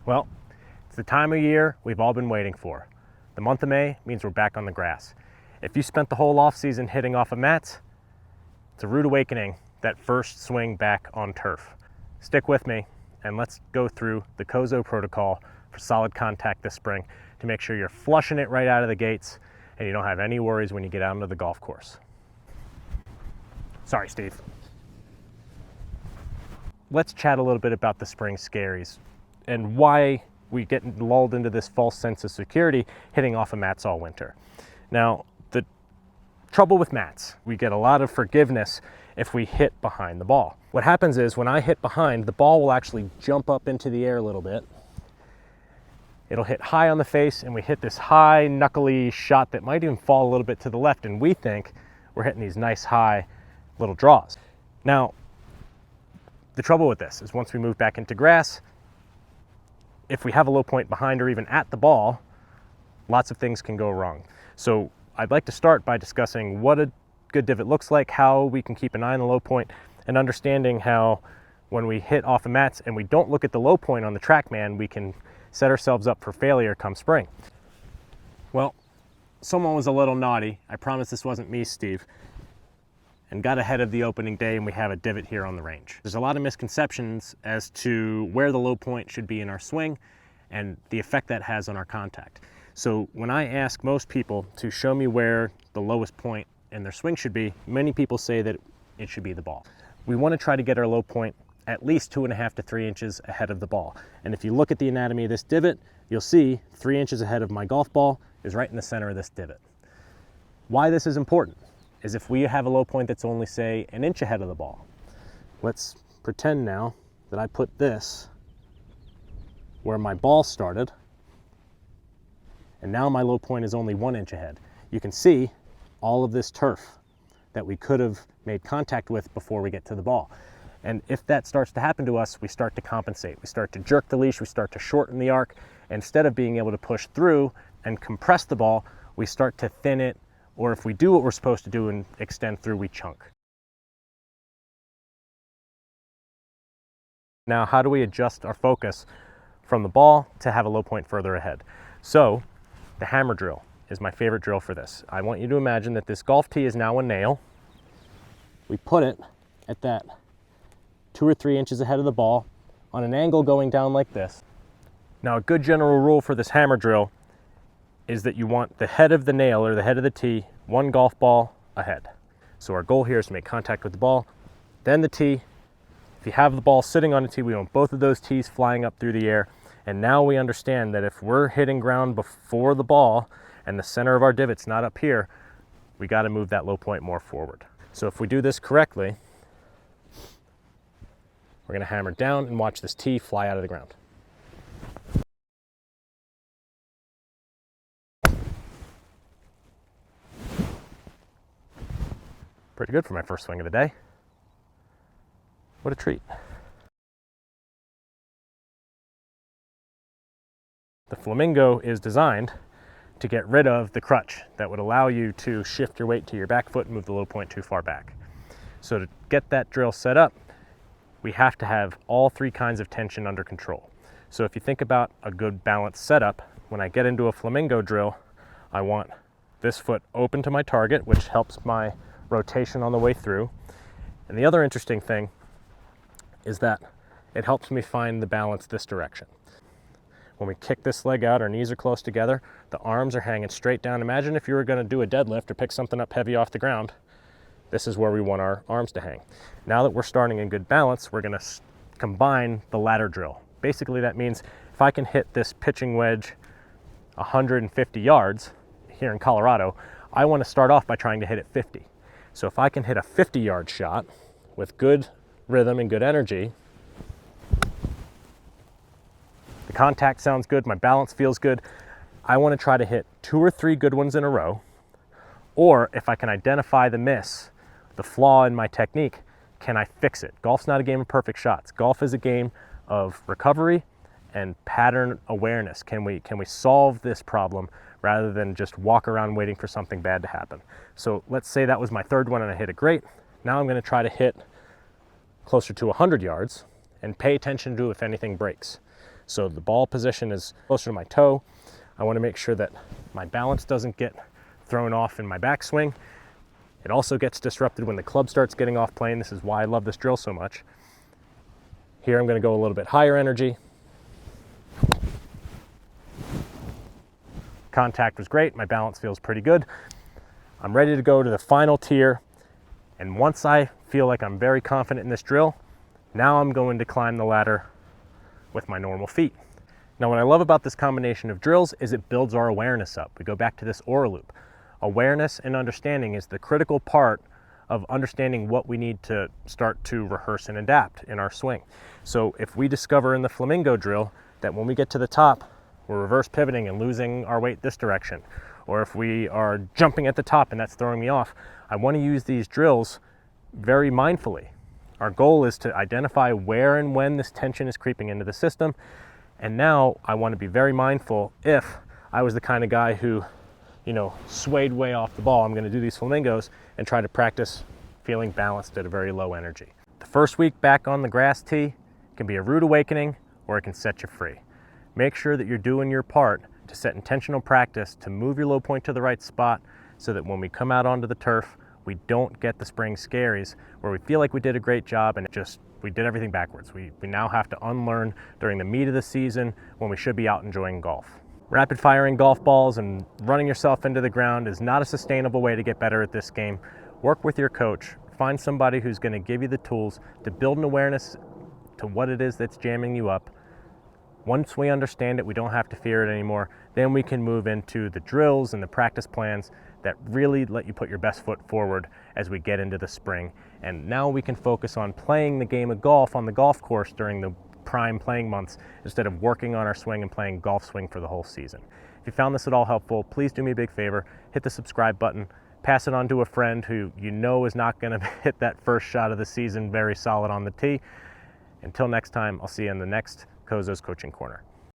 Well, it's the time of year we've all been waiting for. The month of May means we're back on the grass. If you spent the whole off season hitting off of mats, it's a rude awakening, that first swing back on turf. Stick with me and let's go through the COZO protocol for solid contact this spring to make sure you're flushing it right out of the gates and you don't have any worries when you get out into the golf course. Sorry, Steve. Let's chat a little bit about the spring scaries and why we get lulled into this false sense of security hitting off of mats all winter. Now, the trouble with mats, we get a lot of forgiveness if we hit behind the ball. What happens is when I hit behind, the ball will actually jump up into the air a little bit. It'll hit high on the face and we hit this high knuckly shot that might even fall a little bit to the left, and we think we're hitting these nice high little draws. Now, the trouble with this is once we move back into grass, if we have a low point behind or even at the ball, lots of things can go wrong. So I'd like to start by discussing what a good divot looks like, how we can keep an eye on the low point, and understanding how when we hit off the mats and we don't look at the low point on the TrackMan, we can set ourselves up for failure come spring. Well, someone was a little naughty. I promise this wasn't me, Steve, and got ahead of the opening day, and we have a divot here on the range. There's a lot of misconceptions as to where the low point should be in our swing and the effect that has on our contact. So when I ask most people to show me where the lowest point in their swing should be, many people say that it should be the ball. We want to try to get our low point at least 2.5 to 3 inches ahead of the ball. And if you look at the anatomy of this divot, you'll see 3 inches ahead of my golf ball is right in the center of this divot. Why this is important is if we have a low point that's only, say, 1 inch ahead of the ball. Let's pretend now that I put this where my ball started, and now my low point is only 1 inch ahead. You can see all of this turf that we could have made contact with before we get to the ball. And if that starts to happen to us, we start to compensate. We start to jerk the leash, we start to shorten the arc. Instead of being able to push through and compress the ball, we start to thin it, or if we do what we're supposed to do and extend through, we chunk. Now, how do we adjust our focus from the ball to have a low point further ahead? So, the hammer drill is my favorite drill for this. I want you to imagine that this golf tee is now a nail. We put it at that 2 or 3 inches ahead of the ball on an angle going down like this. Now, a good general rule for this hammer drill is that you want the head of the nail or the head of the tee 1 golf ball ahead. So our goal here is to make contact with the ball, then the tee. If you have the ball sitting on a tee, we want both of those tees flying up through the air. And now we understand that if we're hitting ground before the ball and the center of our divot's not up here, we got to move that low point more forward. So if we do this correctly, we're going to hammer down and watch this tee fly out of the ground. Pretty good for my first swing of the day. What a treat. The Flamingo is designed to get rid of the crutch that would allow you to shift your weight to your back foot and move the low point too far back. So to get that drill set up, we have to have all 3 kinds of tension under control. So if you think about a good balanced setup, when I get into a Flamingo drill, I want this foot open to my target, which helps my rotation on the way through. And the other interesting thing is that it helps me find the balance this direction. When we kick this leg out, our knees are close together, the arms are hanging straight down. Imagine if you were going to do a deadlift or pick something up heavy off the ground. This is where we want our arms to hang. Now that we're starting in good balance, we're going to combine the ladder drill. Basically, that means if I can hit this pitching wedge 150 yards here in Colorado, I want to start off by trying to hit it 50. So if I can hit a 50-yard shot with good rhythm and good energy, the contact sounds good, my balance feels good, I want to try to hit 2 or 3 good ones in a row. Or if I can identify the miss, the flaw in my technique, can I fix it? Golf's not a game of perfect shots. Golf is a game of recovery and pattern awareness. Can we solve this problem rather than just walk around waiting for something bad to happen? So let's say that was my 3rd one and I hit it great. Now I'm going to try to hit closer to 100 yards and pay attention to if anything breaks. So the ball position is closer to my toe. I want to make sure that my balance doesn't get thrown off in my backswing. It also gets disrupted when the club starts getting off plane. This is why I love this drill so much. Here I'm going to go a little bit higher energy. Contact was great. My balance feels pretty good. I'm ready to go to the final tier. And once I feel like I'm very confident in this drill, now I'm going to climb the ladder with my normal feet. Now, what I love about this combination of drills is it builds our awareness up. We go back to this aura loop. Awareness and understanding is the critical part of understanding what we need to start to rehearse and adapt in our swing. So if we discover in the Flamingo drill that when we get to the top, we're reverse pivoting and losing our weight this direction, or if we are jumping at the top and that's throwing me off, I want to use these drills very mindfully. Our goal is to identify where and when this tension is creeping into the system. And now I want to be very mindful if I was the kind of guy who, swayed way off the ball. I'm going to do these flamingos and try to practice feeling balanced at a very low energy. The first week back on the grass tee can be a rude awakening, or it can set you free. Make sure that you're doing your part to set intentional practice to move your low point to the right spot so that when we come out onto the turf, we don't get the spring scaries where we feel like we did a great job and we did everything backwards. We now have to unlearn during the meat of the season when we should be out enjoying golf. Rapid firing golf balls and running yourself into the ground is not a sustainable way to get better at this game. Work with your coach. Find somebody who's going to give you the tools to build an awareness to what it is that's jamming you up. Once we understand it, we don't have to fear it anymore. Then we can move into the drills and the practice plans that really let you put your best foot forward as we get into the spring. And now we can focus on playing the game of golf on the golf course during the prime playing months instead of working on our swing and playing golf swing for the whole season. If you found this at all helpful, please do me a big favor, hit the subscribe button, pass it on to a friend who you know is not going to hit that first shot of the season very solid on the tee. Until next time, I'll see you in the next COZO's Coaching Corner.